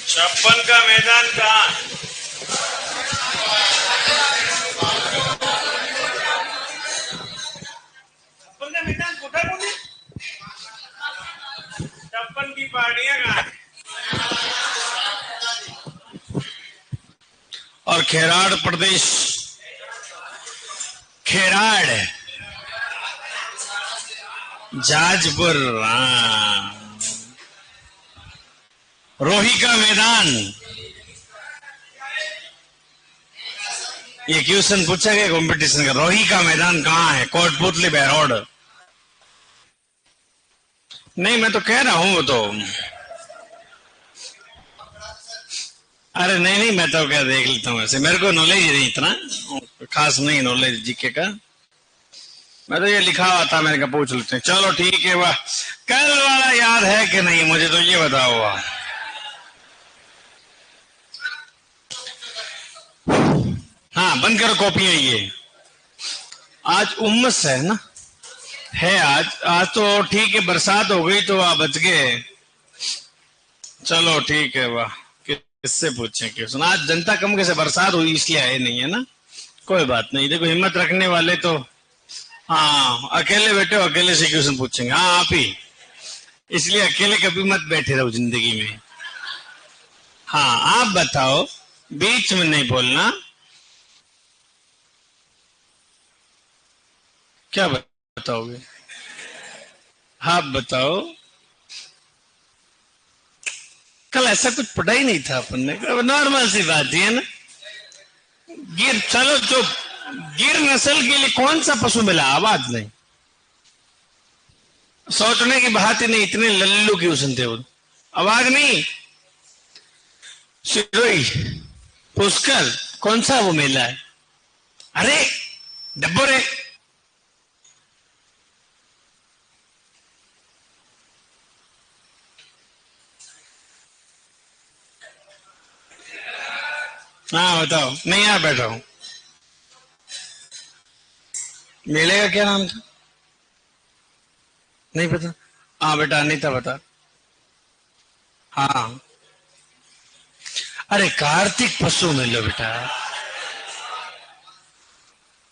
56 का मैदान कहाँ है? छप्पन का मैदान कोठा बोले, 56 की पहाड़ियां कहाँ है? और खेराड़ प्रदेश, खेराड़, जाजपुर, रोही का मैदान। ये क्वेश्चन पूछा गया कंपटीशन का, रोही का मैदान कहाँ है? कोटपुतली बहरोड। नहीं, मैं तो कह रहा हूं वो तो। अरे नहीं नहीं, मैं तो क्या देख लेता हूँ, ऐसे मेरे को नॉलेज ही नहीं, इतना खास नहीं नॉलेज जीके का। मैं तो ये लिखा हुआ था, मैंने कहा पूछ लेते हैं। चलो ठीक है। वाह, कल वाला याद है कि नहीं, मुझे तो ये बताओ। वाह, हाँ बंद करो कॉपियां ये। आज उम्मस है ना, है आज तो ठीक है, बरसात हो गई तो आप बच गए। चलो ठीक है। वाह, किससे पूछें क्वेश्चन? आज जनता कम कैसे, बरसात हुई इसलिए आए नहीं है ना। कोई बात नहीं, देखो हिम्मत रखने वाले तो। हाँ, अकेले बैठे हो, अकेले से क्वेश्चन पूछेंगे। हाँ आप ही, इसलिए अकेले कभी मत बैठे रहो जिंदगी में। हाँ आप बताओ, बीच में नहीं बोलना। क्या बताओगे? आप बताओ। कल ऐसा कुछ पढ़ा ही नहीं था अपन ने, नॉर्मल सी बात है ना। गिर, चलो चुप। गिर नस्ल के लिए कौन सा पशु मिला? आवाज नहीं, सोचने की बात ही नहीं, इतने लल्लू क्वेश्चन थे वो। आवाज नहीं। सिरोही, पुष्कर, कौन सा वो मेला है? अरे डब्बो रे। हाँ बताओ। नहीं, यहाँ बैठा हूं। मेले का क्या नाम था? नहीं पता। हाँ बेटा, नहीं था बता। हाँ, अरे कार्तिक पशु मेला बेटा।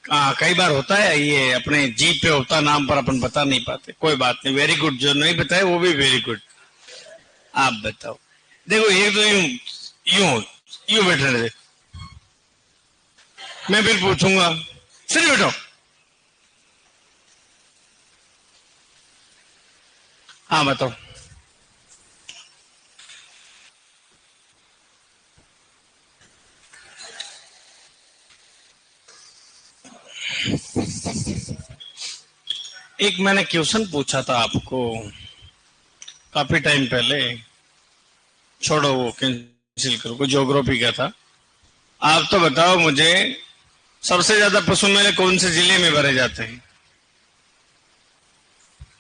हाँ, कई बार होता है ये, अपने जीप पे होता नाम पर अपन बता नहीं पाते। कोई बात नहीं, वेरी गुड। जो नहीं बताए वो भी वेरी गुड। आप बताओ। देखो एक तो यूं यूं यूं बैठने दे, मैं फिर पूछूंगा। सिर बैठो। हाँ बताओ। एक मैंने क्वेश्चन पूछा था आपको काफी टाइम पहले, छोड़ो वो, कैंसिल करो। कोई ज्योग्राफी का था। आप तो बताओ मुझे, सबसे ज्यादा पशु मेले कौन से जिले में भरे जाते हैं?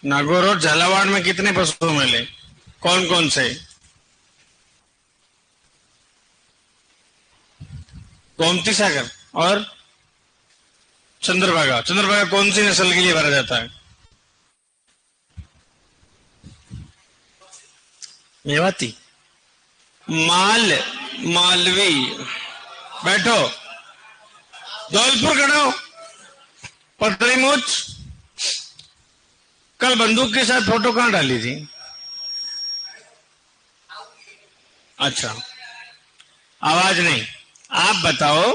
नागौर और झालावाड़ में कितने पशु मेले, कौन कौन से? गोमती सागर और चंद्रभागा। चंद्रभागा कौन सी नस्ल के लिए भरा जाता है? मेवाती, माल, मालवी। बैठो। धौलपुर खड़ो। पतली मूछ। कल बंदूक के साथ फोटो कहाँ डाली थी? अच्छा, आवाज नहीं। आप बताओ।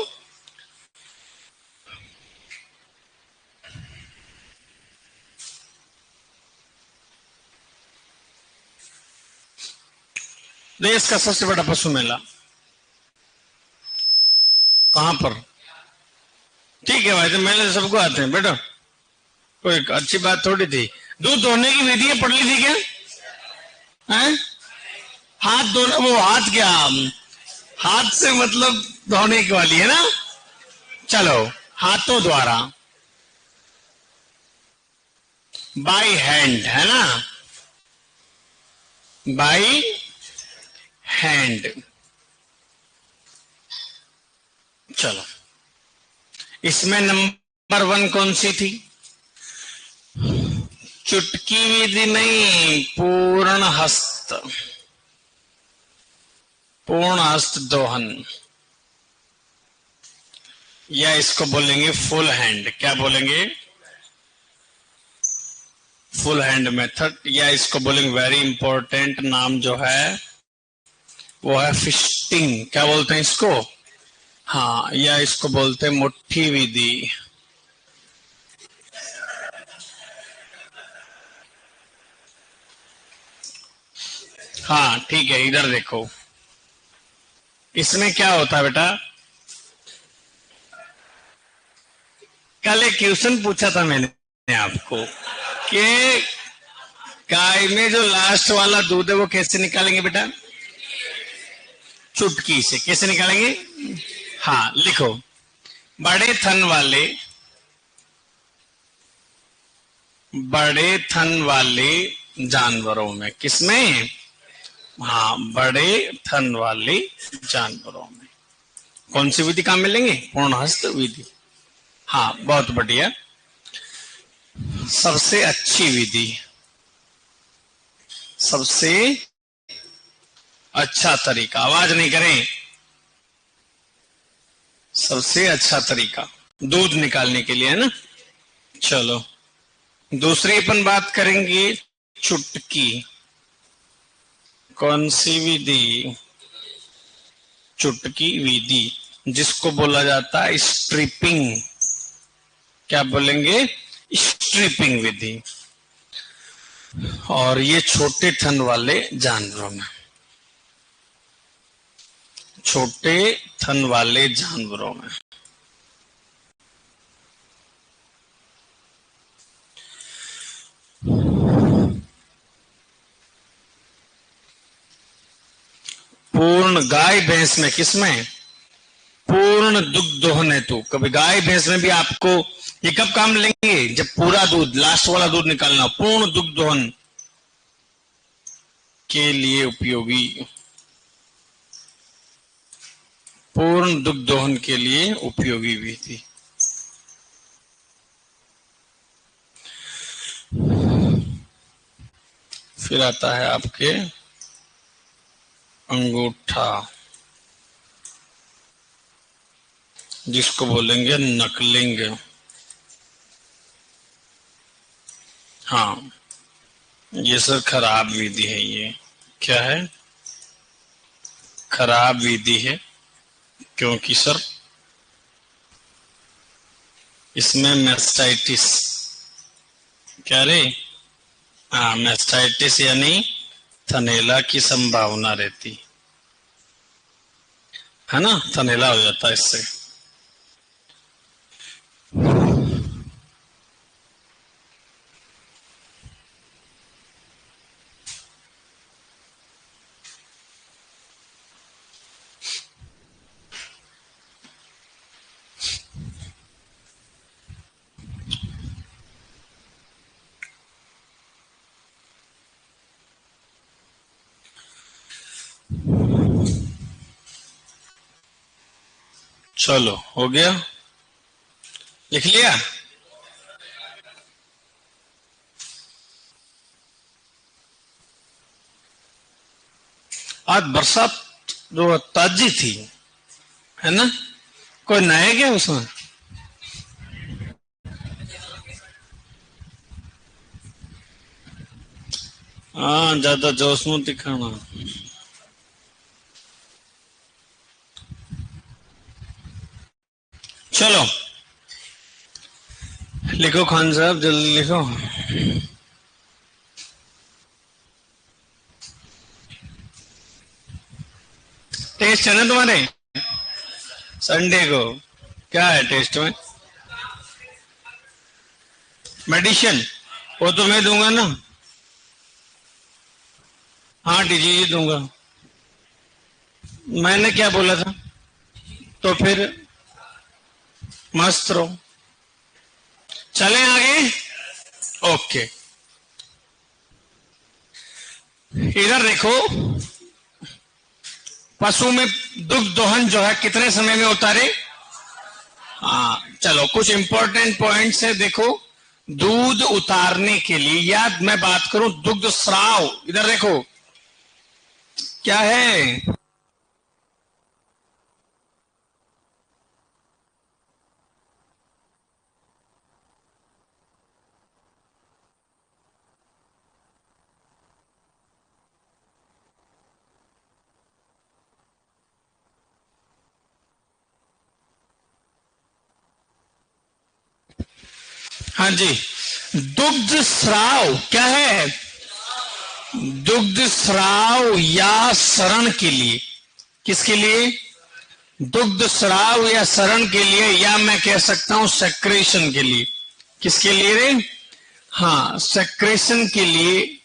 देश का सबसे बड़ा पशु मेला कहां पर? ठीक है भाई, तो मेले सबको आते हैं बेटा, कोई अच्छी बात थोड़ी थी। दूध धोने की विधि पढ़ ली थी क्या? हैं? हाथ धोना, वो हाथ क्या, हाथ से मतलब धोने की वाली है ना। चलो, हाथों द्वारा, बाई हैंड है ना, बाई हैंड। चलो, इसमें नंबर 1 कौन सी थी? चुटकी विधि नहीं, पूर्ण हस्त। पूर्ण हस्त दोहन, या इसको बोलेंगे फुल हैंड। क्या बोलेंगे? फुल हैंड मेथड, या इसको बोलेंगे वेरी इंपॉर्टेंट नाम जो है वो है फिस्टिंग। क्या बोलते हैं इसको? हाँ, या इसको बोलते हैं मुट्ठी विधि। हाँ ठीक है, इधर देखो, इसमें क्या होता है बेटा, कल एक क्वेश्चन पूछा था मैंने आपको कि गाय में जो लास्ट वाला दूध है वो कैसे निकालेंगे बेटा? चुटकी से। कैसे निकालेंगे? हाँ लिखो, बड़े थन वाले जानवरों में। किसमें? हाँ, बड़े थन वाले जानवरों में कौन सी विधि काम मिलेंगे? पूर्णहस्त विधि। हाँ बहुत बढ़िया, सबसे अच्छी विधि, सबसे अच्छा तरीका, आवाज नहीं करें, सबसे अच्छा तरीका दूध निकालने के लिए, है ना। चलो दूसरी अपन बात करेंगे, चुटकी। कौन सी विधि? चुटकी विधि, जिसको बोला जाता है स्ट्रिपिंग। क्या बोलेंगे? स्ट्रिपिंग विधि। और ये छोटे थन वाले जानवरों में, छोटे थन वाले जानवरों में। पूर्ण गाय भैंस में, किसमें? पूर्ण दुग्ध दोहन हेतु। कभी गाय भैंस में भी आपको ये कब काम लेंगे? जब पूरा दूध, लास्ट वाला दूध निकालना। पूर्ण दुग्ध दोहन के लिए उपयोगी, पूर्ण दुग्ध दोहन के लिए उपयोगी विधि। फिर आता है आपके अंगूठा, जिसको बोलेंगे नकलिंग। हाँ, ये सर खराब विधि है। ये क्या है? खराब विधि है, क्योंकि सर इसमें मैस्टाइटिस, क्या रे? हाँ, मैस्टाइटिस यानी थनैला की संभावना रहती है ना, थनैला हो जाता है इससे। चलो हो गया, लिख लिया। आज बरसात जो ताजी थी, है ना, कोई नए क्या उसमें? हाँ, ज्यादा जोश में दिखाना। चलो लिखो खान साहब, जल्दी लिखो। टेस्ट है ना तुम्हारे संडे को? क्या है टेस्ट में? मेडिसिन, वो तो मैं दूंगा ना। हाँ डीजी दूंगा। मैंने क्या बोला था? तो फिर मस्त रहो। चलें आगे? ओके, इधर देखो, पशु में दुग्ध दोहन जो है कितने समय में होता रे? हाँ चलो, कुछ इंपॉर्टेंट पॉइंट्स है देखो। दूध उतारने के लिए, या मैं बात करूं दुग्ध स्राव, इधर देखो क्या है, हाँ जी, दुग्ध स्राव क्या है? दुग्ध स्राव या सरण के लिए। किसके लिए? दुग्ध स्राव या सरण के लिए, या मैं कह सकता हूं सेक्रेशन के लिए। किसके लिए रे? हाँ, सेक्रेशन के लिए।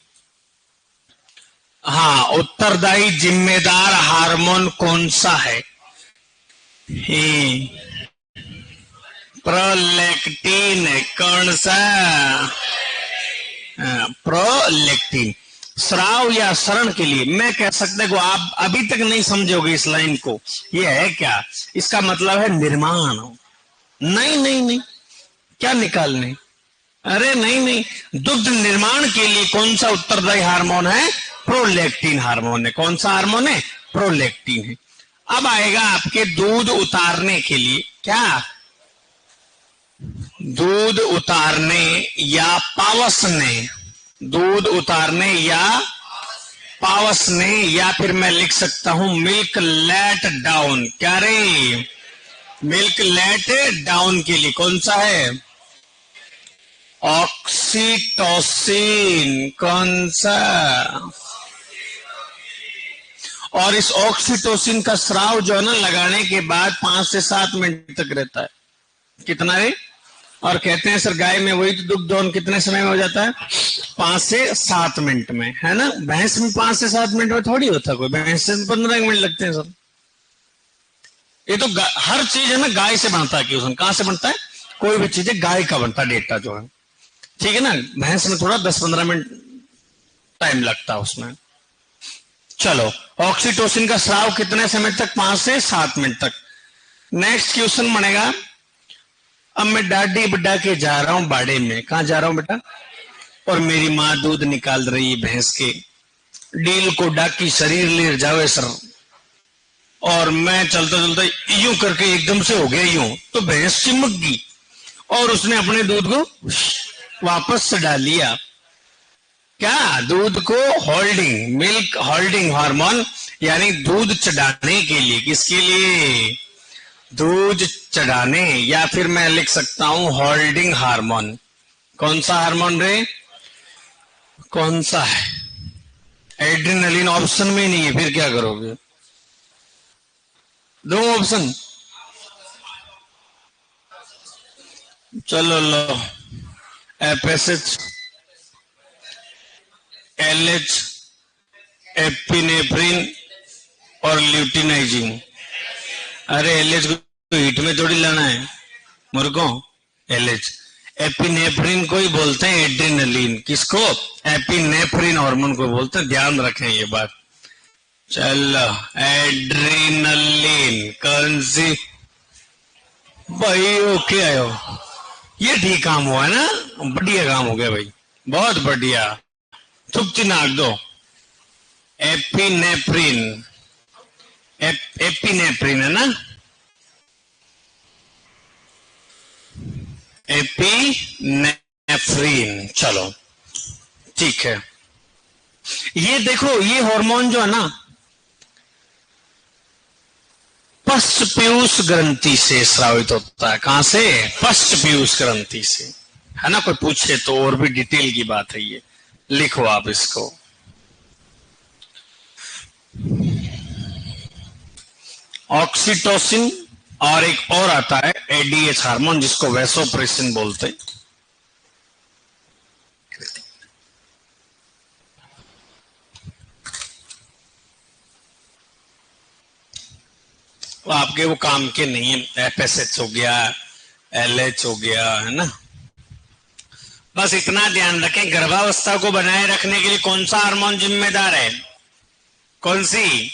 हाँ, उत्तरदायी जिम्मेदार हार्मोन कौन सा है? प्रोलैक्टिन। कौन सा? प्रोलैक्टिन। स्राव या सरण के लिए मैं कह सकते को आप अभी तक नहीं समझोगे इस लाइन को। ये है क्या? इसका मतलब है निर्माण। नहीं नहीं नहीं, क्या निकालने? अरे नहीं नहीं, दुग्ध निर्माण के लिए कौन सा उत्तरदायी हार्मोन है? प्रोलैक्टिन हार्मोन है। कौन सा हार्मोन है? प्रोलैक्टिन है। अब आएगा आपके दूध उतारने के लिए। क्या? दूध उतारने या पावसने। दूध उतारने या पावसने, या फिर मैं लिख सकता हूं मिल्क लेट डाउन। क्या रे? मिल्क लेट डाउन के लिए कौन सा है? ऑक्सीटोसिन। कौन सा? और इस ऑक्सीटोसिन का स्राव जो है ना, लगाने के बाद 5 से 7 मिनट तक रहता है। कितना है? और कहते हैं सर गाय में वही तो दुग्ध दोहन कितने समय में हो जाता है? 5 से 7 मिनट में, है ना। भैंस में 5 से 7 मिनट में थोड़ी होता, कोई भैंस से 15 मिनट लगते हैं सर। ये तो हर चीज है ना गाय से बनता है। क्यों? कहां से बनता है? कोई भी चीज है गाय का बनता है डेटा जो है, ठीक है ना। भैंस में थोड़ा 10-15 मिनट टाइम लगता है उसमें। चलो, ऑक्सीटोसिन का स्राव कितने समय तक? 5 से 7 मिनट तक। नेक्स्ट क्वेश्चन बनेगा, अब मैं डाडी बड्डा के जा रहा हूं बाड़े में। कहां जा रहा हूं बेटा? और मेरी माँ दूध निकाल रही है भैंस के। डील को डाकी शरीर ले जावे सर, और मैं चलता चलता यूं करके एकदम से हो गया यूं, तो भैंस चिमक गई और उसने अपने दूध को वापस से डाल लिया। क्या? दूध को होल्डिंग, मिल्क होल्डिंग हार्मोन, यानी दूध चढ़ाने के लिए। किसके लिए? दूध चढ़ाने, या फिर मैं लिख सकता हूं होल्डिंग हार्मोन। कौन सा हार्मोन रे? कौन सा है? एड्रेनलिन ऑप्शन में नहीं है, फिर क्या करोगे? दो ऑप्शन। चलो लो, एफएसएच, एलएच, एपिनेफ्रिन और ल्यूटिनाइजिंग। अरे एलएच को हीट में थोड़ी लाना है मुर्गों। एलएच, एपिनेफ्रिन को ही बोलते हैं एड्रेनलिन। किसको? एपिनेफ्रिन हार्मोन को बोलते हैं, ध्यान रखें ये बात। चलो, एड्रेनलिन कौन सी भाई? ओके आयो, ये ठीक काम हुआ है ना, बढ़िया काम हो गया भाई, बहुत बढ़िया। चुपची नाक दो। एपिनेफ्रिन, एपिनेफ्रिन है ना, एपिनेफ्रिन। चलो ठीक है। ये देखो, ये हार्मोन जो है ना, पश्च पीयूष ग्रंथि से स्रावित होता है। कहां से? पश्च पीयूष ग्रंथि से, है ना। कोई पूछे तो और भी डिटेल की बात है ये, लिखो आप इसको। ऑक्सीटोसिन, और एक और आता है एडीएच हार्मोन, जिसको वैसोप्रेसिन बोलते हैं। वो आपके वो काम के नहीं है। एफएसएच हो गया, एलएच हो गया, है ना। बस इतना ध्यान रखें, गर्भावस्था को बनाए रखने के लिए कौन सा हार्मोन जिम्मेदार है? कौन सी?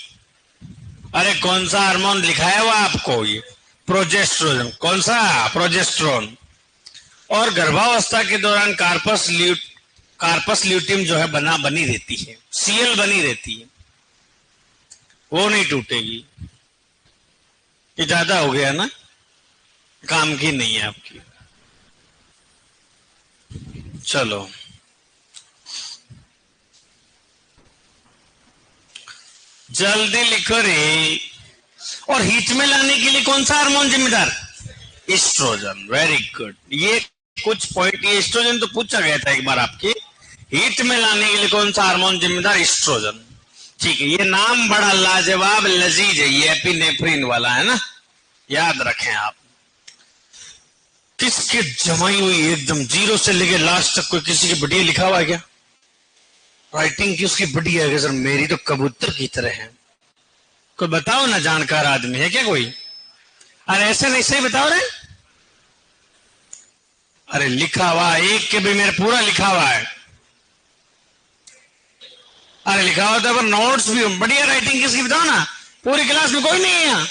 अरे कौन सा हार्मोन लिखा है वो आपको? ये प्रोजेस्ट्रोन। कौन सा? प्रोजेस्ट्रोन। और गर्भावस्था के दौरान कार्पस ल्यूटियम जो है बनी रहती है, सीएल बनी रहती है, वो नहीं टूटेगी। ये ज्यादा हो गया ना, काम की नहीं है आपकी। चलो, जल्दी लिखो रे। और हीट में लाने के लिए कौन सा हार्मोन जिम्मेदार? एस्ट्रोजन। Very good. ये कुछ पॉइंट, ये एस्ट्रोजन तो पूछा गया था एक बार आपके, हीट में लाने के लिए कौन सा हार्मोन जिम्मेदार? एस्ट्रोजन। ठीक है, ये नाम बड़ा लाजवाब लजीज है, ये एपिनेफ्रिन वाला है ना, याद रखें आप। किसके जमाई हुई एकदम जीरो से लेके लास्ट तक, कोई किसी की बढ़िया लिखा हुआ है क्या? राइटिंग की उसकी बढ़िया है सर, मेरी तो कबूतर की तरह है। कोई बताओ ना, जानकार आदमी है क्या कोई? अरे ऐसे नहीं, सही बताओ रे। अरे लिखा हुआ एक के भी मेरे पूरा लिखा हुआ है। अरे लिखा हुआ था, पर नोट्स भी बढ़िया। राइटिंग किसकी बताओ ना, पूरी क्लास में कोई नहीं है यहाँ।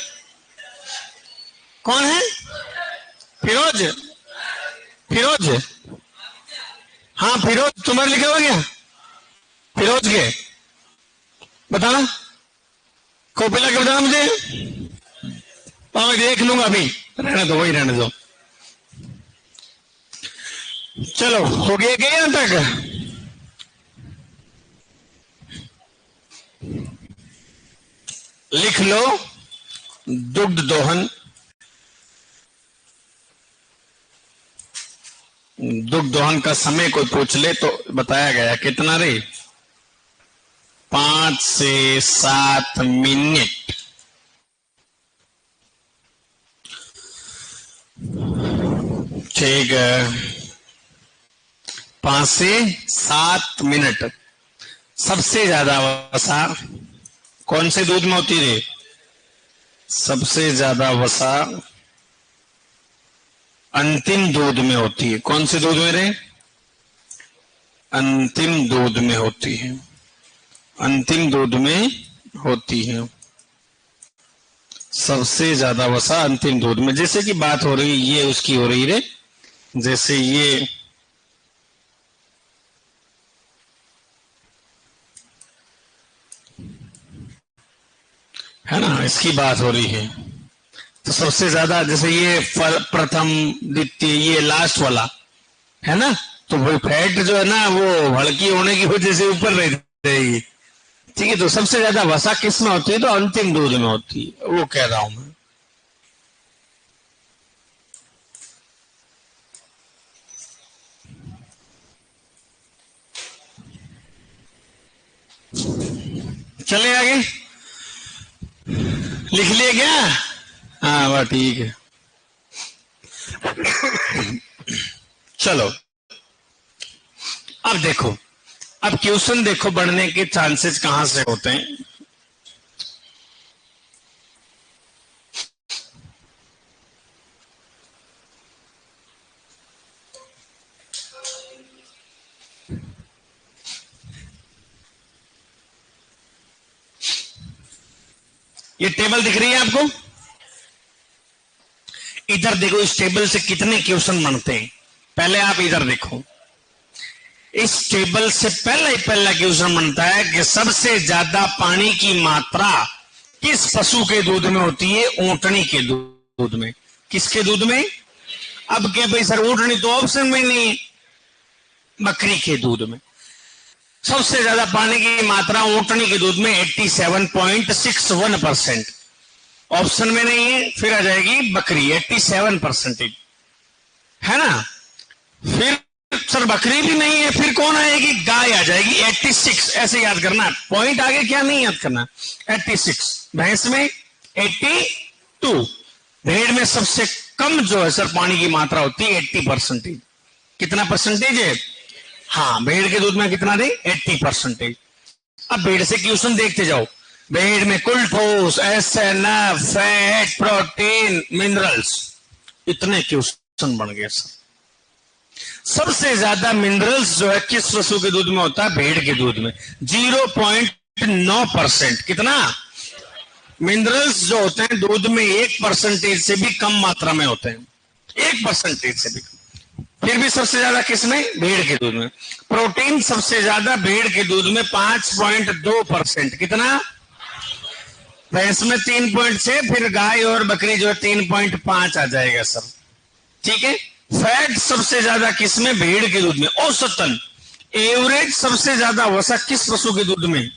कौन है? फिरोज? फिरोज? हाँ फिरोज, तुम्हारे लिखा हुआ क्या? फिरोज के बताना, कॉपी के बताना मुझे, तो मैं देख लूंगा अभी। रहने दो, वही रहने दो। चलो हो गया क्या यहां तक? लिख लो, दुग्ध दोहन, दुग्ध दोहन का समय कोई पूछ ले तो बताया गया कितना रे? 5 से 7 मिनट। ठीक है, 5 से 7 मिनट। सबसे ज्यादा वसा कौन से दूध में होती है? सबसे ज्यादा वसा अंतिम दूध में होती है। कौन से दूध में रे? अंतिम दूध में होती है, अंतिम दूध में होती है। सबसे ज्यादा वसा अंतिम दूध में। जैसे कि बात हो रही, ये उसकी हो रही रे, जैसे ये है ना, इसकी बात हो रही है। तो सबसे ज्यादा, जैसे ये प्रथम, द्वितीय, ये लास्ट वाला है ना, तो वो फैट जो है ना, वो हल्की होने की वजह से ऊपर रहेगी। ठीक है, तो सबसे ज्यादा वसा किस में होती है? तो अंतिम दूध में होती है, वो कह रहा हूं मैं। चले आगे, लिख लिया क्या? हाँ वह ठीक है। चलो अब देखो, अब क्वेश्चन देखो बढ़ने के चांसेस कहां से होते हैं। ये टेबल दिख रही है आपको? इधर देखो, इस टेबल से कितने क्वेश्चन बनते हैं। पहले आप इधर देखो, इस टेबल से पहला क्वेश्चन बनता है कि सबसे ज्यादा पानी की मात्रा किस पशु के दूध में होती है? ऊंटनी के दूध में। किसके दूध में? अब क्या भाई सर, ऊंटनी तो ऑप्शन में नहीं है। बकरी के दूध में सबसे ज्यादा पानी की मात्रा ऊंटनी के दूध में 87.61%। ऑप्शन में नहीं है, फिर आ जाएगी बकरी 87%, है ना। फिर सर बकरी भी नहीं है, फिर कौन आएगी? गाय आ जाएगी 86। ऐसे याद करना, पॉइंट आगे क्या नहीं याद करना, 86। भैंस में 82। भेड़ में सबसे कम जो है सर पानी की मात्रा होती है 80%। कितना परसेंटेज है? हाँ, भेड़ के दूध में कितना दे? 80%। अब भेड़ से क्वेश्चन देखते जाओ। भेड़ में कुल ठोस, एसएनएफ, फैट, प्रोटीन, मिनरल्स, इतने क्वेश्चन बन गए सर। सबसे ज्यादा मिनरल्स जो है किस पशु के दूध में होता है? भेड़ के दूध में 0.9%। कितना? मिनरल्स जो होते हैं दूध में 1% से भी कम मात्रा में होते हैं, 1% से भी कम। फिर भी सबसे ज्यादा किसमें? भेड़ के दूध में। प्रोटीन सबसे ज्यादा भेड़ के दूध में 5.2%। कितना? भैंस में 3.6, फिर गाय और बकरी जो है 3.5 आ जाएगा सर। ठीक है। फैट सबसे ज्यादा किसमें? भेड़ के दूध में। औसतन एवरेज सबसे ज्यादा वसा किस पशु के दूध में?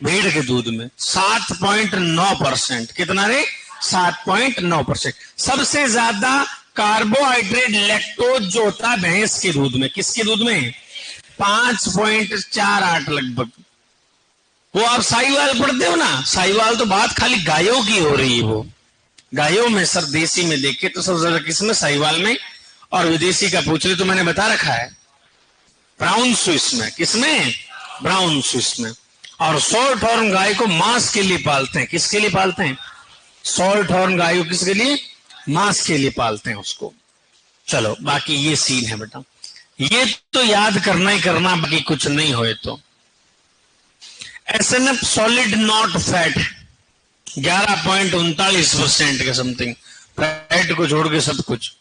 भेड़ के दूध में 7.9%। कितना रे? 7.9%। सबसे ज्यादा कार्बोहाइड्रेट लैक्टोज जो होता है भैंस के दूध में, किसके दूध में? 5.48 लगभग। वो आप साहिवाल पढ़ते हो ना, साहिवाल तो बात खाली गायों की हो रही है। वो गायों में सर देसी में देखे तो सब ज्यादा किसमें? साहिवाल में। और विदेशी का पूछ ले तो मैंने बता रखा है ब्राउन स्विस में। किसमें? ब्राउन स्विस में। और शॉर्ट हॉर्न गाय को मांस के लिए पालते हैं। किसके लिए पालते हैं? शॉर्ट हॉर्न गाय को किसके लिए? मांस के लिए पालते हैं उसको। चलो बाकी ये सीन है बेटा, ये तो याद करना ही करना, बाकी कुछ नहीं होए तो। SNF सॉलिड नॉट फैट 11.39% के समथिंग, फैट को छोड़ के सब कुछ,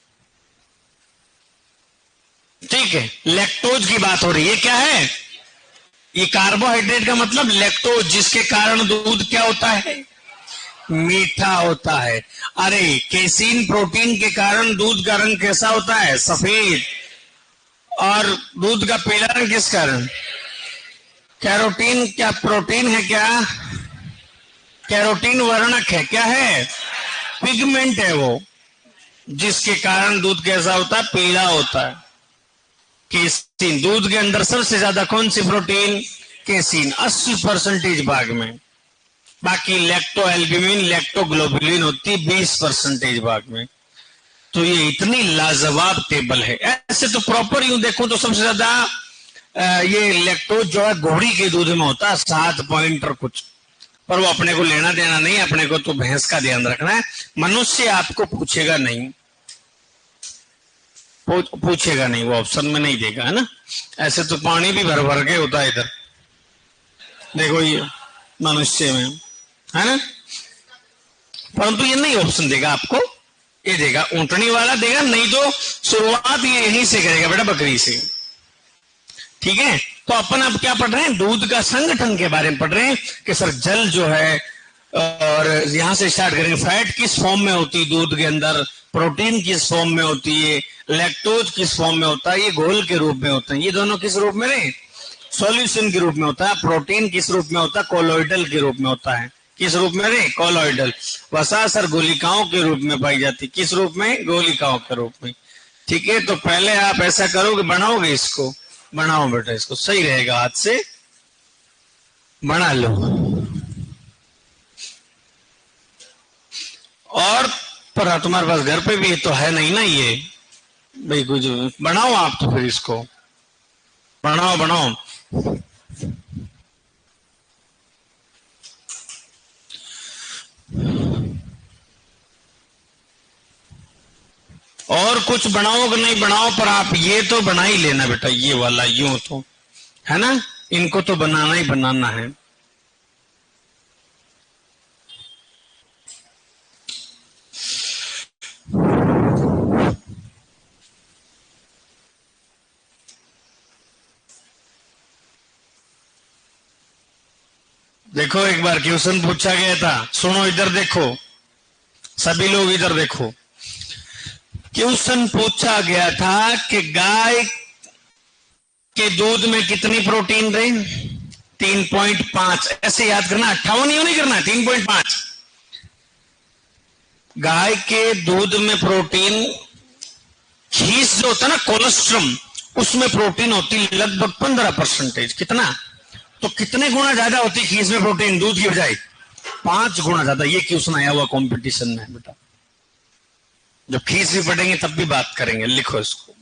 ठीक है। लैक्टोज की बात हो रही है, क्या है ये? कार्बोहाइड्रेट का मतलब लैक्टोज, जिसके कारण दूध क्या होता है? मीठा होता है। अरे केसीन प्रोटीन के कारण दूध का रंग कैसा होता है? सफेद। और दूध का पीला रंग किस कारण? कैरोटीन। क्या प्रोटीन है क्या? कैरोटीन वर्णक है, क्या है? पिगमेंट है वो, जिसके कारण दूध कैसा होता है? पीला होता है। केसीन। दूध के अंदर सबसे ज्यादा कौन सी प्रोटीन? केसीन, 80% भाग में। बाकी लैक्टो एल्ब्यूमिन, लैक्टोग्लोबुलिन होती 20% भाग में। तो ये इतनी लाजवाब टेबल है। ऐसे तो प्रॉपर यूं देखो तो सबसे ज्यादा ये लैक्टोज जो है घोड़ी के दूध में होता है, 7 पॉइंट और कुछ। पर वो अपने को लेना देना नहीं, अपने को तो भैंस का ध्यान रखना है। मनुष्य आपको पूछेगा नहीं, पूछेगा नहीं, वो ऑप्शन में नहीं देगा, है ना। ऐसे तो पानी भी भर भर के होता है इधर, देखो ये मनुष्य में, है ना। परंतु ये नहीं ऑप्शन देगा आपको, ये देगा ऊंटनी वाला देगा, नहीं तो शुरुआत ये यहीं से करेगा बेटा, बकरी से। ठीक है, तो अपन अब क्या पढ़ रहे हैं? दूध का संगठन के बारे में पढ़ रहे हैं कि सर जल जो है, और यहां से स्टार्ट करेंगे। फैट किस फॉर्म में होती है दूध के अंदर, प्रोटीन किस फॉर्म में होती है, लैक्टोज किस फॉर्म में होता है, ये घोल के रूप में होते हैं। ये दोनों किस रूप में रहे? सॉल्यूशन के रूप में होता है। प्रोटीन किस रूप में होता है? कोलोइडल के रूप में होता है। किस रूप में रे? कोलोइडल। वसा सर गोलिकाओं के रूप में पाई जाती। किस रूप में? गोलिकाओं के रूप में। ठीक है, तो पहले आप ऐसा करोगे, बनाओगे इसको, बनाओ बेटा, इसको सही रहेगा, हाथ से बना लो। और पर तुम्हारे पास घर पे भी तो है नहीं ना ये भाई, कुछ बनाओ आप तो, फिर इसको बनाओ बनाओ। और कुछ बनाओ कि नहीं बनाओ, पर आप ये तो बना ही लेना बेटा, ये वाला यूं तो, है ना, इनको तो बनाना ही बनाना है। देखो एक बार क्वेश्चन पूछा गया था, सुनो इधर देखो, सभी लोग इधर देखो। क्वेश्चन पूछा गया था कि गाय के दूध में कितनी प्रोटीन रहे? 3.5। ऐसे याद करना, 58 यूं नहीं करना, 3.5। गाय के दूध में प्रोटीन, खीस जो होता है ना, कोलेस्ट्रम, उसमें प्रोटीन होती लगभग 15%। कितना? तो कितने गुना ज्यादा होती खीस में प्रोटीन दूध की बजाय? 5 गुना ज्यादा। ये क्वेश्चन आया हुआ कंपटीशन में बेटा, जब खीस भी पढ़ेंगे तब भी बात करेंगे, लिखो इसको।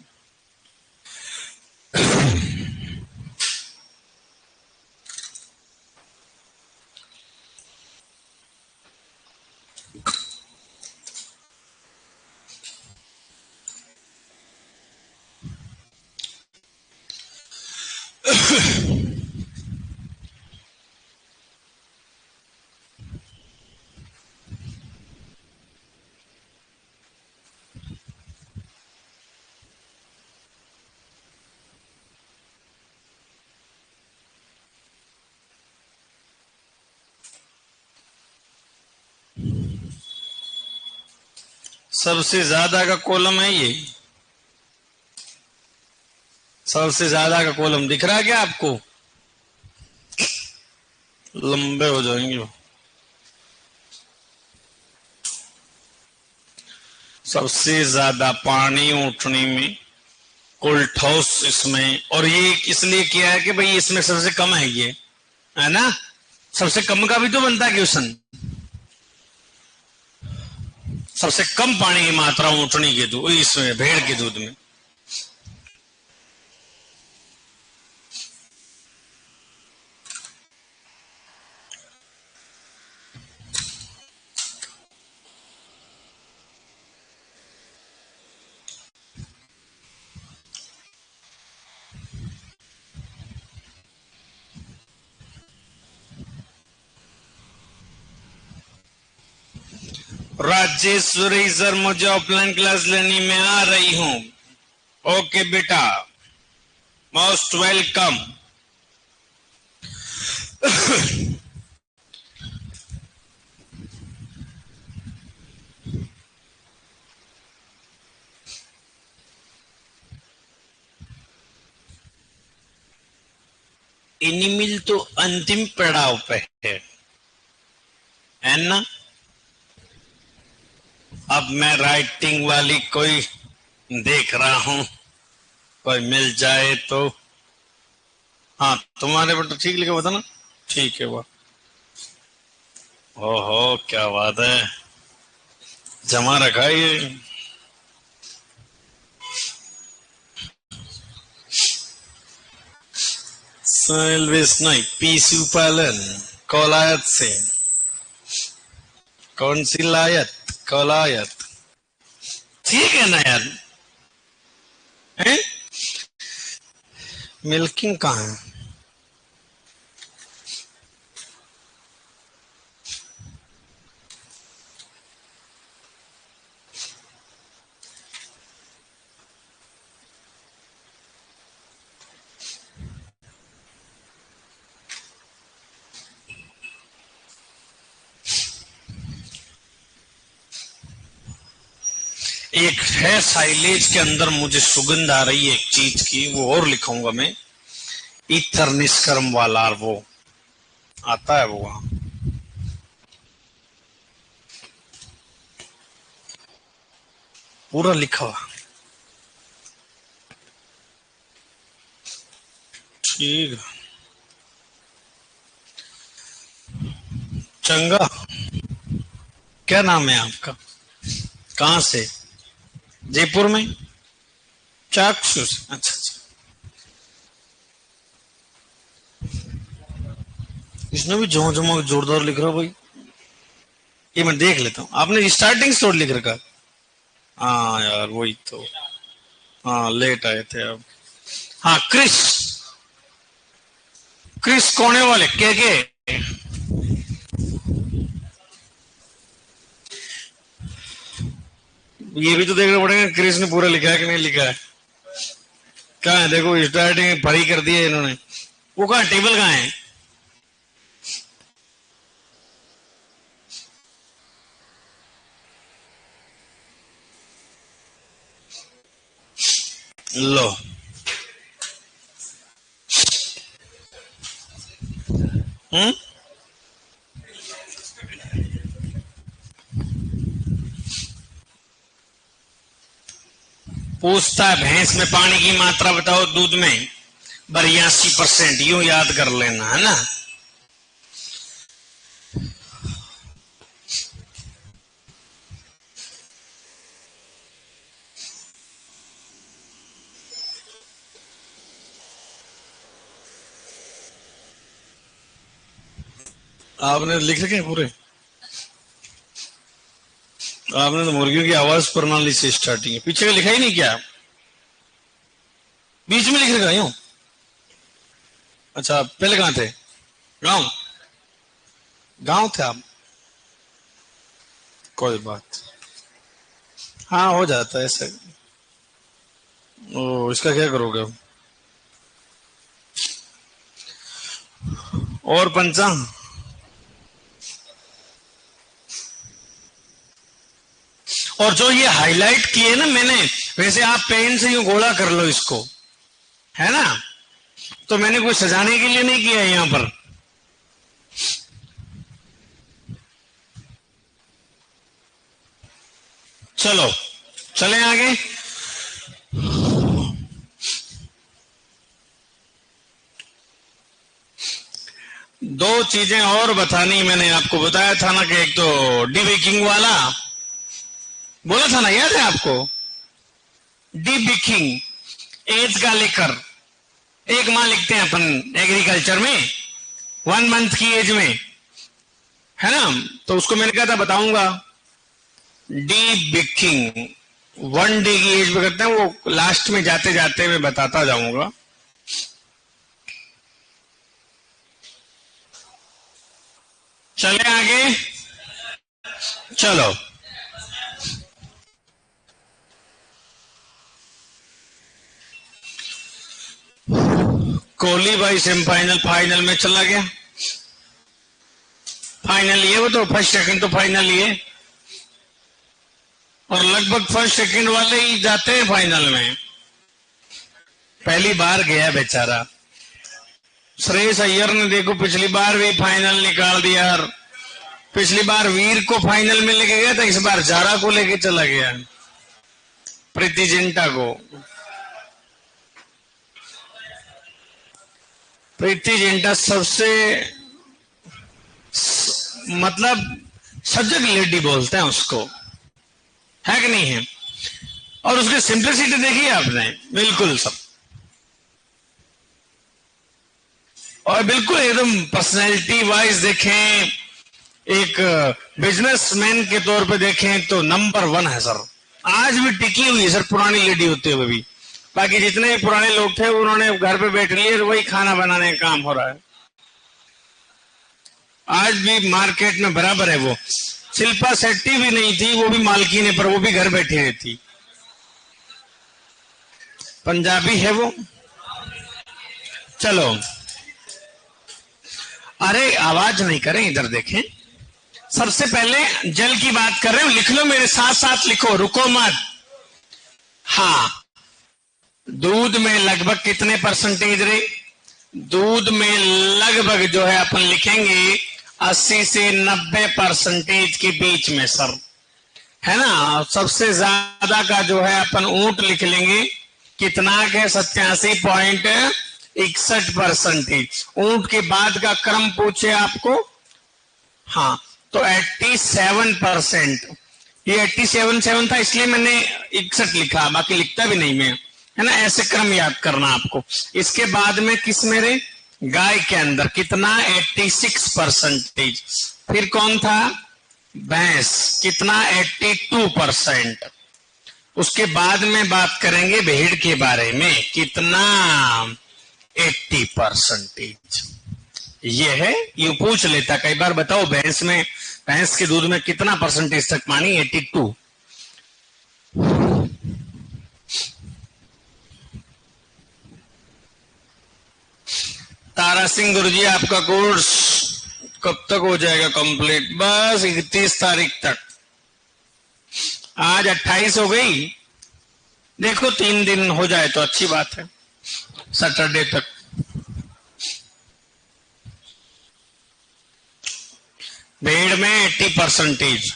सबसे ज्यादा का कॉलम है ये, सबसे ज्यादा का कॉलम दिख रहा है क्या आपको? लंबे हो जाएंगे। सबसे ज्यादा पानी ऊँटनी में, कुल ठोस इसमें, और ये इसलिए किया है कि भाई इसमें सबसे कम है ये, है ना। सबसे कम का भी तो बनता है क्वेश्चन। सबसे कम पानी की मात्रा ऊँटनी के दूध, इसमें भेड़ के दूध में। राजेश्वरी सर, मुझे ऑफलाइन क्लास लेनी, मैं आ रही हूं। ओके बेटा, मोस्ट वेलकम। एनिमल तो अंतिम पड़ाव पे है ना। अब मैं राइटिंग वाली कोई देख रहा हूं, कोई मिल जाए तो। हाँ, तुम्हारे पर तो ठीक लिखा हुआ था ना। ठीक है, वो ओहो क्या बात है, जमा रखा है ये। नहीं, पशुपालन कौलायत से। कौन सी लायत? कौलायत। ठीक है ना यार, है? मिल्किंग कहाँ है? एक है साइलेज के अंदर, मुझे सुगंध आ रही है एक चीज की, वो और लिखूंगा मैं। इथर निष्कर्म वाला, वो आता है वो वहां। पूरा लिखा हुआ। ठीक है। चंगा, क्या नाम है आपका? कहाँ से? जयपुर में? चाक्षुष, अच्छा अच्छा। इसने भी जो जमा जोरदार लिख रहा भाई। ये मैं देख लेता हूँ, आपने स्टार्टिंग स्टोर लिख रखा। हाँ यार वही तो। हाँ लेट आए थे अब। हाँ क्रिस, क्रिस कोने वाले के। ये भी तो देखना पड़ेगा क्रिस ने पूरा लिखा है कि नहीं लिखा है। कहाँ है देखो, स्टार्टिंग भरी कर दी है इन्होंने। वो कहाँ, टेबल कहाँ है? लो, हम्म। पूछता है भैंस में पानी की मात्रा बताओ दूध में। 82%, यूं याद कर लेना है ना। आपने लिख रखे हैं पूरे? आपने तो मुर्गियों की आवाज प्रणाली से स्टार्टिंग है, पीछे का लिखा ही नहीं क्या? बीच में लिख रखा यूं? अच्छा, पहले कहाँ थे? गांव? गांव थे आप? कोई बात। हाँ हो जाता है ऐसे। ओ, इसका क्या करोगे अब? और पंचा? और जो ये हाईलाइट किए ना मैंने, वैसे आप पेन से यूं गोला कर लो इसको, है ना। तो मैंने कोई सजाने के लिए नहीं किया है यहां पर। चलो, चलें आगे। दो चीजें और बतानी, मैंने आपको बताया था ना कि एक तो डीबेकिंग वाला बोला था ना, याद है आपको? डीबेकिंग एज का लेकर, एक माह लिखते हैं अपन एग्रीकल्चर में 1 मंथ की एज में, है ना? तो उसको मैंने कहा था बताऊंगा। डीबेकिंग 1 डे की एज में करते हैं, वो लास्ट में जाते जाते मैं बताता जाऊंगा। चले आगे, चलो। कोहली भाई सेमीफाइनल फाइनल में चला गया। फाइनल लिए वो तो, फर्स्ट सेकंड तो फाइनल लिए, और लगभग फर्स्ट सेकंड वाले ही जाते हैं फाइनल में। पहली बार गया बेचारा श्रेयस अय्यर ने, देखो पिछली बार भी फाइनल निकाल दिया यार। पिछली बार वीर को फाइनल में लेके गया था, इस बार जारा को लेके चला गया, प्रीति जिंटा को। प्रीति जिंटा सबसे मतलब सजग लेडी बोलते हैं उसको, है कि नहीं है? और उसकी सिंप्लिसिटी देखी आपने, बिल्कुल सब, और बिल्कुल एकदम पर्सनैलिटी वाइज देखें, एक बिजनेसमैन के तौर पे देखें तो नंबर 1 है सर। आज भी टिकी हुई है सर, पुरानी लेडी होते हुए भी। बाकी जितने भी पुराने लोग थे उन्होंने घर पे बैठ लिए, वही खाना बनाने का काम हो रहा है। आज भी मार्केट में बराबर है वो। शिल्पा शेट्टी भी नहीं थी, वो भी मालकिन है, पर वो भी घर बैठी रहती। पंजाबी है वो। चलो, अरे आवाज नहीं करें, इधर देखें। सबसे पहले जल की बात कर रहे हो, लिख लो मेरे साथ साथ, लिखो, रुको मत। हाँ, दूध में लगभग कितने परसेंटेज रे? दूध में लगभग जो है अपन लिखेंगे 80 से 90% के बीच में सर, है ना? सबसे ज्यादा का जो है अपन ऊंट लिख लेंगे, कितना के 87.61%। ऊंट के बाद का क्रम पूछे आपको, हाँ, तो 87%। ये 87 था, इसलिए मैंने 61 लिखा, बाकी लिखता भी नहीं मैं, है ना? ऐसे क्रम याद करना आपको। इसके बाद में किस मेरे गाय के अंदर कितना? 86%। फिर कौन था? भैंस, कितना? 82%। उसके बाद में बात करेंगे भेड़ के बारे में, कितना? 80%। ये है, ये पूछ लेता कई बार, बताओ भैंस में, भैंस के दूध में कितना परसेंटेज तक पानी? 82। तारा सिंह गुरुजी, आपका कोर्स कब तक हो जाएगा कंप्लीट? बस 31 तारीख तक। आज 28 हो गई, देखो 3 दिन हो जाए तो अच्छी बात है, सैटरडे तक। भेड़ में 80%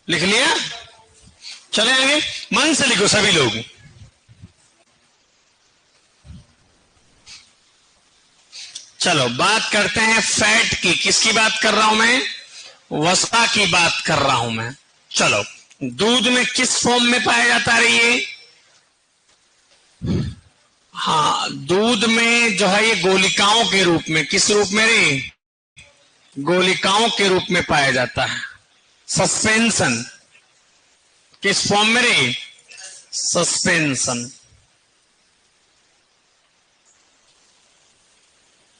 लिख लिया? चले आगे, मन से लिखो सभी लोग। चलो बात करते हैं फैट की। किसकी बात कर रहा हूं मैं? वसा की बात कर रहा हूं मैं। चलो, दूध में किस फॉर्म में पाया जाता है ये? हाँ, दूध में जो है ये गोलिकाओं के रूप में, किस रूप में रे? गोलिकाओं के रूप में पाया जाता है। सस्पेंशन, किस फॉर्म में रे? सस्पेंशन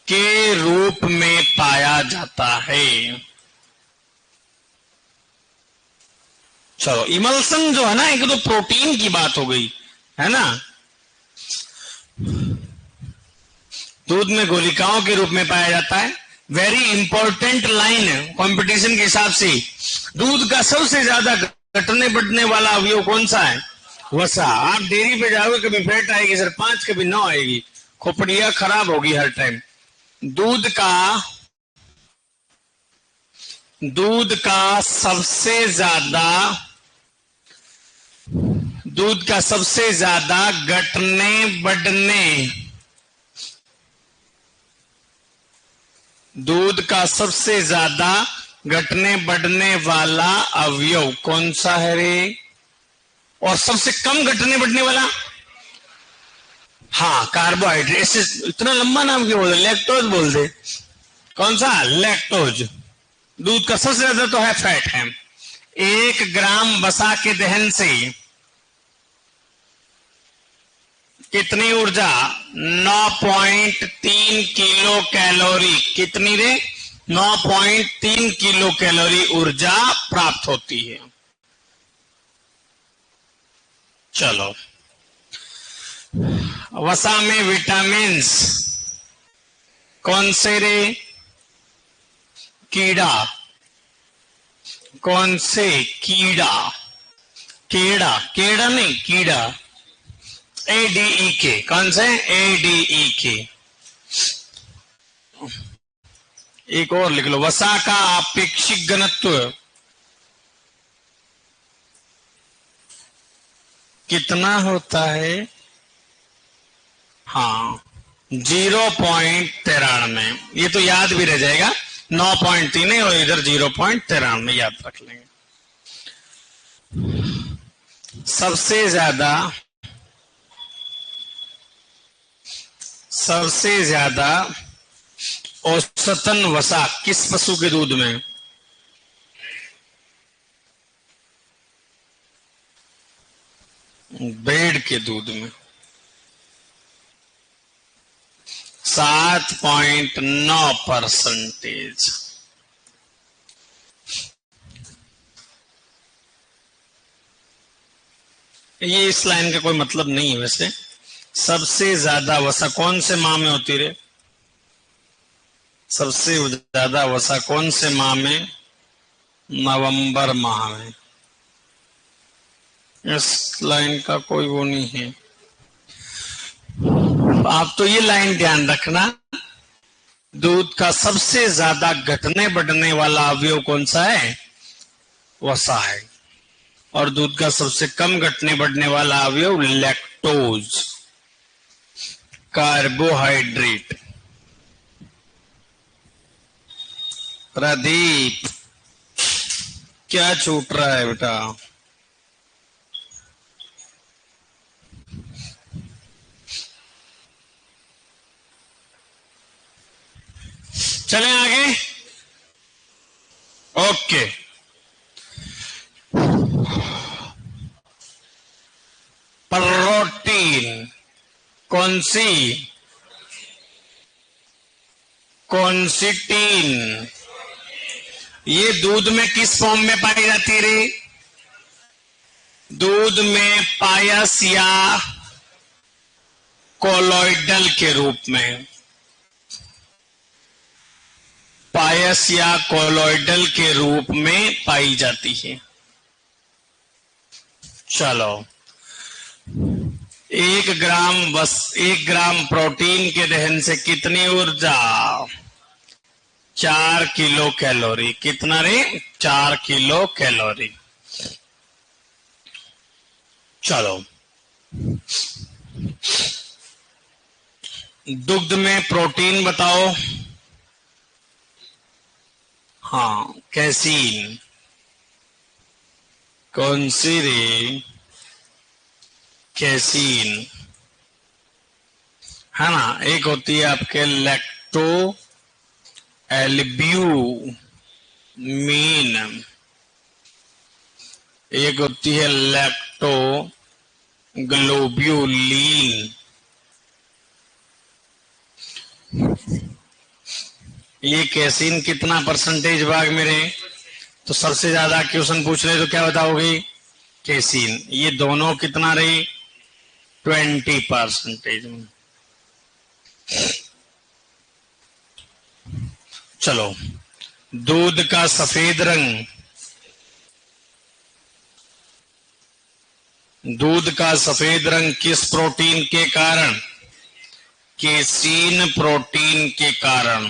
के रूप में पाया जाता है। चलो, इमल्सन जो है ना, एक तो प्रोटीन की बात हो गई, है ना? दूध में गोलिकाओं के रूप में पाया जाता है। वेरी इंपॉर्टेंट लाइन है कंपटीशन के हिसाब से। दूध का सबसे ज्यादा घटने बढ़ने वाला अवयव कौन सा है? वसा। आप डेयरी पे जाओगे, कभी फैट आएगी सर 5, कभी 9 आएगी, खोपड़ियां खराब होगी हर टाइम। दूध का सबसे ज्यादा दूध का सबसे ज्यादा घटने बढ़ने, दूध का सबसे ज्यादा घटने बढ़ने वाला अवयव कौन सा है रे? और सबसे कम घटने बढ़ने वाला? हाँ, कार्बोहाइड्रेट। ऐसे इतना लंबा नाम क्यों बोल दे? लैक्टोज बोल दे। कौन सा? लैक्टोज। दूध का सबसे ज्यादा तो है फैट है। 1 ग्राम वसा के दहन से कितनी ऊर्जा? 9.3 किलो कैलोरी। कितनी रे? 9.3 किलो कैलोरी ऊर्जा प्राप्त होती है। चलो, वसा में विटामिन्स कौन से रे? कीड़ा। कौन से? कीड़ा। केड़ा, केड़ा नहीं, कीड़ा। ADEK। कौन से? ADEK। एक और लिख लो, वसा का आपेक्षिक घनत्व कितना होता है? हाँ, 0.93। ये तो याद भी रह जाएगा, 9.3 है और इधर 0.93 याद रख लेंगे। सबसे ज्यादा औसतन वसा किस पशु के दूध में? भेड़ के दूध में। 7.9%। ये इस लाइन का कोई मतलब नहीं है वैसे। सबसे ज्यादा वसा कौन से माह में होती रे? सबसे ज्यादा वसा कौन से माह में? नवंबर माह में। इस लाइन का कोई वो नहीं है। आप तो ये लाइन ध्यान रखना, दूध का सबसे ज्यादा घटने बढ़ने वाला अवयव कौन सा है? वसा है। और दूध का सबसे कम घटने बढ़ने वाला अवयव लैक्टोज, कार्बोहाइड्रेट। प्रदीप, क्या छूट रहा है बेटा? चलें आगे। ओके, प्रोटीन कौन सी? कॉन्सिटीन। ये दूध में किस फॉर्म में पाई जाती है रे? दूध में पायस या कोलोइडल के रूप में। पायस या कोलोइडल के रूप में पाई जाती है। चलो, 1 ग्राम प्रोटीन के दहन से कितनी ऊर्जा? 4 किलो कैलोरी। कितना रे? 4 किलो कैलोरी। चलो, दुग्ध में प्रोटीन बताओ। हाँ, कैसीन। कौन सी रे? कैसीन है ना। एक होती है आपके लैक्टो एल्ब्यूमिन, एक होती है लैक्टो ग्लोब्यूलिन। ये कैसीन कितना परसेंटेज भाग मेरे? तो सबसे ज्यादा क्वेश्चन पूछ रहे तो क्या बताओगे? कैसीन। ये दोनों कितना रही? 20%। चलो, दूध का सफेद रंग, दूध का सफेद रंग किस प्रोटीन के कारण? केसीन प्रोटीन के कारण।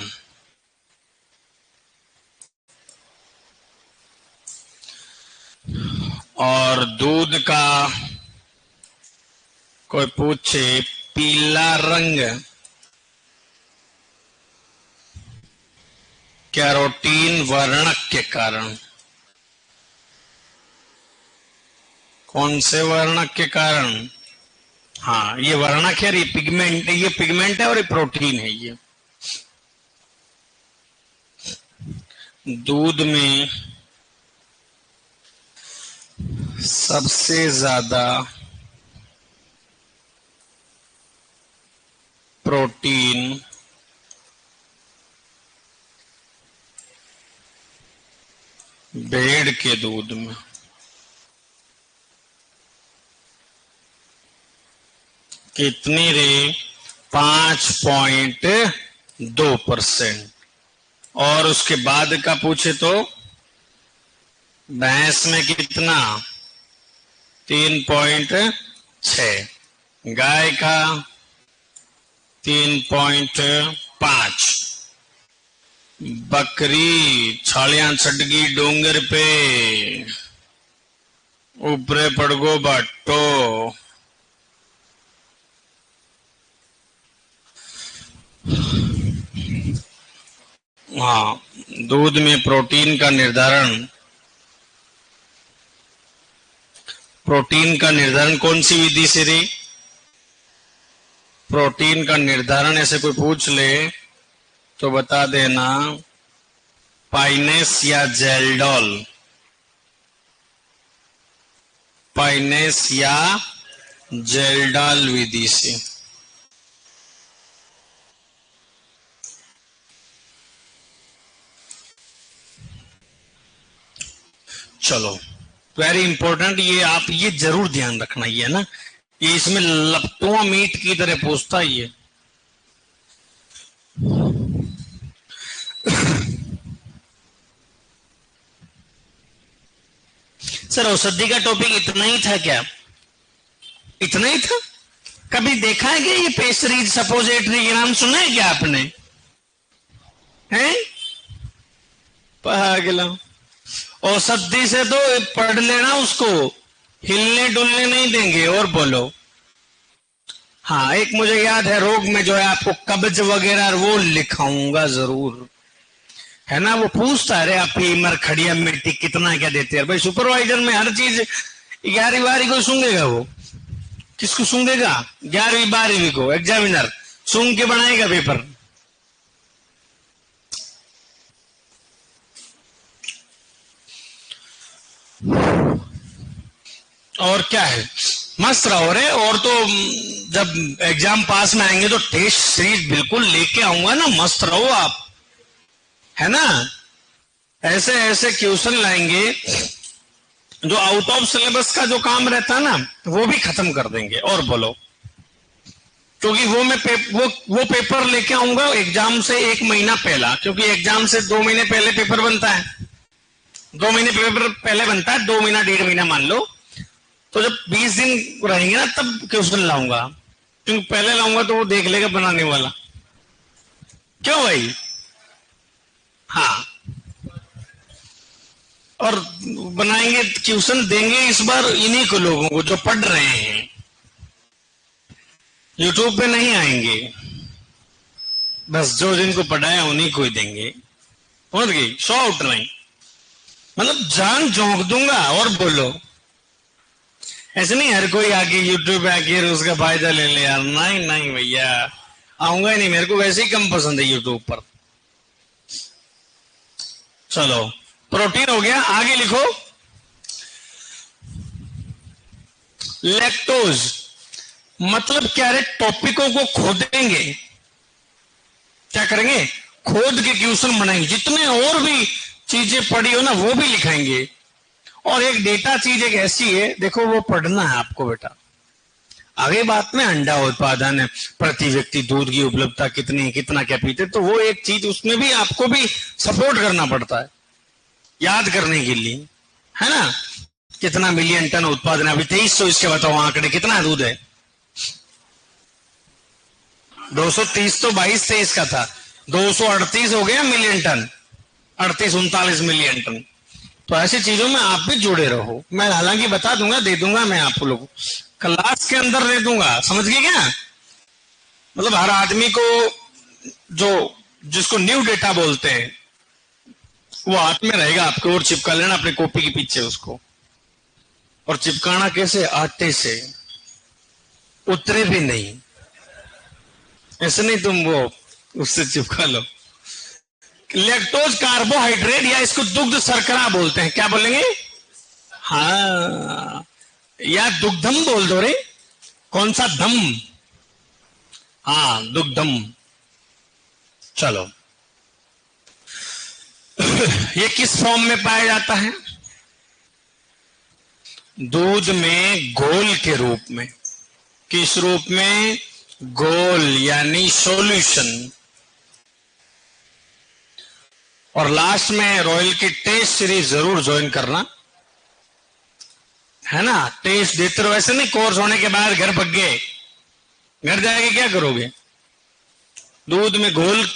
और दूध का कोई पूछे पीला रंग कैरोटीन वर्णक के कारण, कौन से वर्णक के कारण? हाँ, ये वर्णक है, ये पिगमेंट है और ये प्रोटीन है। ये दूध में सबसे ज्यादा प्रोटीन भेड़ के दूध में। कितनी रे? 5.2%। और उसके बाद का पूछे तो भैंस में कितना? 3.6। गाय का 3.5। बकरी छालियां छटगी डोंगर पे, ऊपरे पड़गो बट्टो। हाँ, दूध में प्रोटीन का निर्धारण कौन सी विधि से रे? प्रोटीन का निर्धारण ऐसे कोई पूछ ले तो बता देना, पाइनेस या जेल्डॉल। पाइनेस या जेल्डॉल विधि से। चलो, वेरी इंपॉर्टेंट, ये आप ये जरूर ध्यान रखना, ये ना, ये इसमें लपटुआ मीट की तरह पूछता ही है। सर औषधि का टॉपिक इतना ही था क्या? इतना ही था? कभी देखा है क्या ये पेस्टरीज सपोजिटरी के नाम सुना है क्या आपने? हैं? पागल, औषधि से तो पढ़ लेना, उसको हिलने डुलने नहीं देंगे। और बोलो। हाँ, एक मुझे याद है रोग में जो है आपको कब्ज वगैरह वो लिखाऊंगा जरूर, है ना। वो पूछता है, अरे आप लीमर खड़िया मिट्टी कितना क्या देते हैं भाई? सुपरवाइजर में हर चीज 11वीं 12वीं को सूंघेगा वो। किसको सूंघेगा? 11वीं 12वीं को एग्जामिनर सूंघ के बनाएगा पेपर। और क्या है, मस्त रहो रे। और तो जब एग्जाम पास में आएंगे तो टेस्ट सीरीज बिल्कुल लेके आऊंगा ना, मस्त रहो आप, है ना। ऐसे ऐसे क्वेश्चन लाएंगे जो आउट ऑफ सिलेबस का जो काम रहता है ना, वो भी खत्म कर देंगे। और बोलो, क्योंकि वो मैं वो पेपर लेके आऊंगा एग्जाम से 1 महीना पहला, क्योंकि एग्जाम से 2 महीने पहले पेपर बनता है। 2 महीने पेपर पहले बनता है, 2 महीना 1.5 महीना मान लो। तो जब 20 दिन रहेंगे ना तब क्वेश्चन लाऊंगा, क्योंकि पहले लाऊंगा तो वो देख लेगा बनाने वाला। क्यों भाई? हाँ, और बनाएंगे क्वेश्चन देंगे इस बार इन्हीं को, लोगों को जो पढ़ रहे हैं। यूट्यूब पे नहीं आएंगे, बस जो जिनको पढ़ाया उन्हीं को ही देंगे। समझ गई? 100 आउट नहीं, मतलब जान झोंक दूंगा। और बोलो, ऐसे नहीं हर कोई आके यूट्यूब पे आके उसका फायदा ले ले यार। नहीं नहीं भैया, आऊंगा ही नहीं, मेरे को वैसे ही कम पसंद है यूट्यूब पर। चलो, प्रोटीन हो गया, आगे लिखो लैक्टोज। मतलब क्या रे? टॉपिकों को खोदेंगे, क्या करेंगे? खोद के क्वेश्चन बनाएंगे, जितने और भी चीजें पढ़ी हो ना वो भी लिखाएंगे। और एक डेटा चीज एक ऐसी है, देखो वो पढ़ना है आपको बेटा। आगे बात में अंडा उत्पादन है, प्रति व्यक्ति दूध की उपलब्धता कितनी, कितना क्या पीते, तो वो एक चीज उसमें भी आपको भी सपोर्ट करना पड़ता है याद करने के लिए, है ना। कितना मिलियन टन उत्पादन है अभी? 2300। इसके बताओ आंकड़े, कितना दूध है? 230 तो 22-23 का था, 238 हो गया मिलियन टन, 38-39 मिलियन टन। तो ऐसी चीजों में आप भी जुड़े रहो। मैं हालांकि बता दूंगा, दे दूंगा मैं आप लोगों को, क्लास के अंदर दे दूंगा, समझ गए क्या? मतलब हर आदमी को जो जिसको न्यू डेटा बोलते हैं वो हाथ में रहेगा आपके, और चिपका लेना अपनी कॉपी के पीछे उसको। और चिपकाना कैसे? आटे से, उतरे भी नहीं, ऐसे नहीं तुम वो उससे चिपका लो। लैक्टोज कार्बोहाइड्रेट या इसको दुग्ध शर्करा बोलते हैं, क्या बोलेंगे? हाँ, या दुग्धम बोल दो रे, कौन सा धम? हाँ, दुग्धम। चलो, ये किस फॉर्म में पाया जाता है? दूध में घोल के रूप में। किस रूप में? घोल यानी सॉल्यूशन। और लास्ट में रॉयल की टेस्ट सीरीज जरूर ज्वाइन करना, है ना? टेस्ट देते रहो, ऐसे नहीं कोर्स होने के बाद घर भाग गए, घर जाके क्या करोगे? दूध में घोल,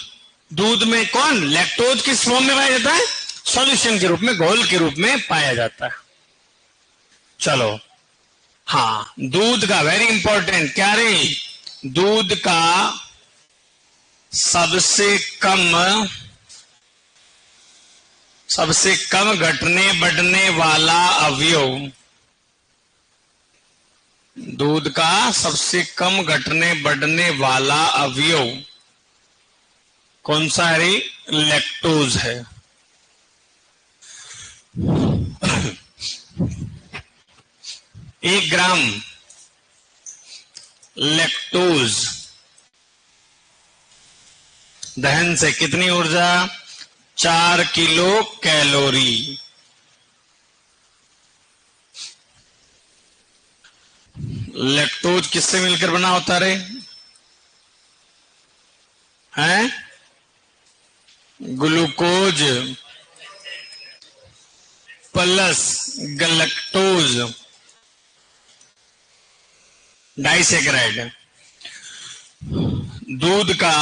दूध में कौन लैक्टोज किस फॉर्म में पाया जाता है? सॉल्यूशन के रूप में, घोल के रूप में पाया जाता है। चलो, हाँ, दूध का वेरी इंपॉर्टेंट क्या रे? दूध का सबसे कम घटने बढ़ने वाला अवयव, दूध का सबसे कम घटने बढ़ने वाला अवयव कौन सा है? लैक्टोज है। 1 ग्राम लैक्टोज दहन से कितनी ऊर्जा? 4 किलो कैलोरी। लैक्टोज किससे मिलकर बना होता रे? हैं? Glucose plus गलैक्टोज disaccharide. दूध का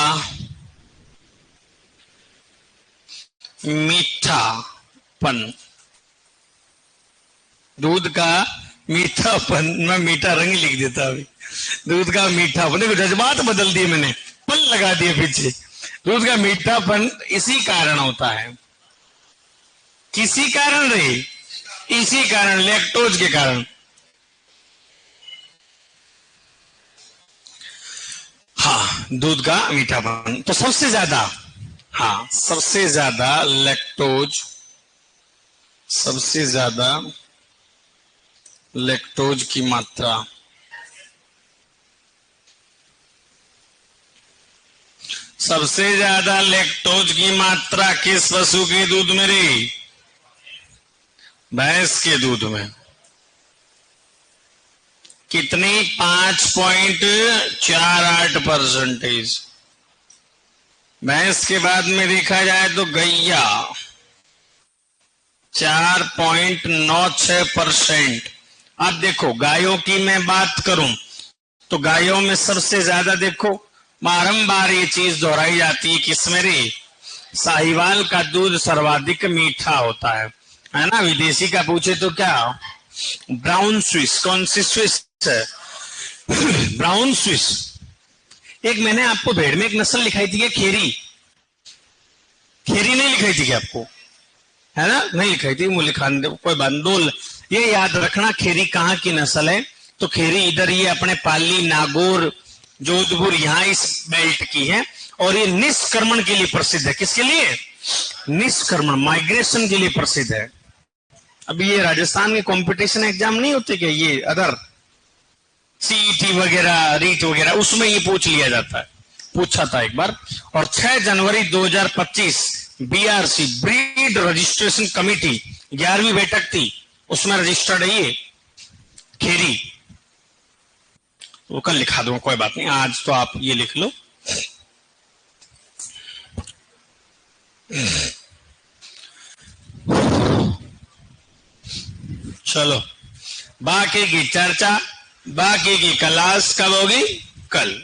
मीठापन, दूध का मीठापन, मैं मीठा रंग लिख देता अभी। दूध का मीठापन, देखो जज्बात बदल दिए मैंने, पल लगा दिए पीछे। दूध का मीठापन इसी कारण होता है। किसी कारण रे? इसी कारण, लैक्टोज के कारण। हाँ, दूध का मीठापन। तो सबसे ज्यादा, हाँ, सबसे ज्यादा लैक्टोज, सबसे ज्यादा लैक्टोज की मात्रा सबसे ज्यादा लैक्टोज की मात्रा किस पशु के दूध में रही? भैंस के दूध में। कितनी? 5.48%। भैंस के बाद में देखा जाए तो गैया 4.96%। अब देखो, गायों की मैं बात करूं तो गायों में सबसे ज्यादा, देखो बारंबार ये चीज दोहराई जाती है किसमें रे? साहिवाल का दूध सर्वाधिक मीठा होता है ना? विदेशी का पूछे तो क्या? Brown Swiss. कौन सी स्विस है? Brown Swiss. एक मैंने आपको भेड़ में एक नस्ल लिखाई थी क्या? खेरी। खेरी नहीं लिखाई थी क्या आपको? है ना? नहीं लिखाई थी, वो लिखा दे, कोई बंदोल। ये याद रखना, खेरी कहाँ की नस्ल है? तो खेरी इधर ये अपने पाली, नागौर, जोधपुर, यहां इस बेल्ट की है। और ये निष्कर्मण के लिए प्रसिद्ध है। किसके लिए? निष्कर्मण, माइग्रेशन के लिए प्रसिद्ध है। अभी ये राजस्थान के कंपटीशन एग्जाम नहीं होते क्या, ये अदर सीईटी वगैरह, रीट वगैरह, उसमें ये पूछ लिया जाता है, पूछा था एक बार। और 6 जनवरी 2025 बीआरसी, ब्रीड रजिस्ट्रेशन कमेटी, 11वीं बैठक थी, उसमें रजिस्टर्ड है ये खेरी। वो कल लिखा दूंगा, कोई बात नहीं, आज तो आप ये लिख लो। चलो, बाकी की चर्चा, बाकी की क्लास कब होगी? कल।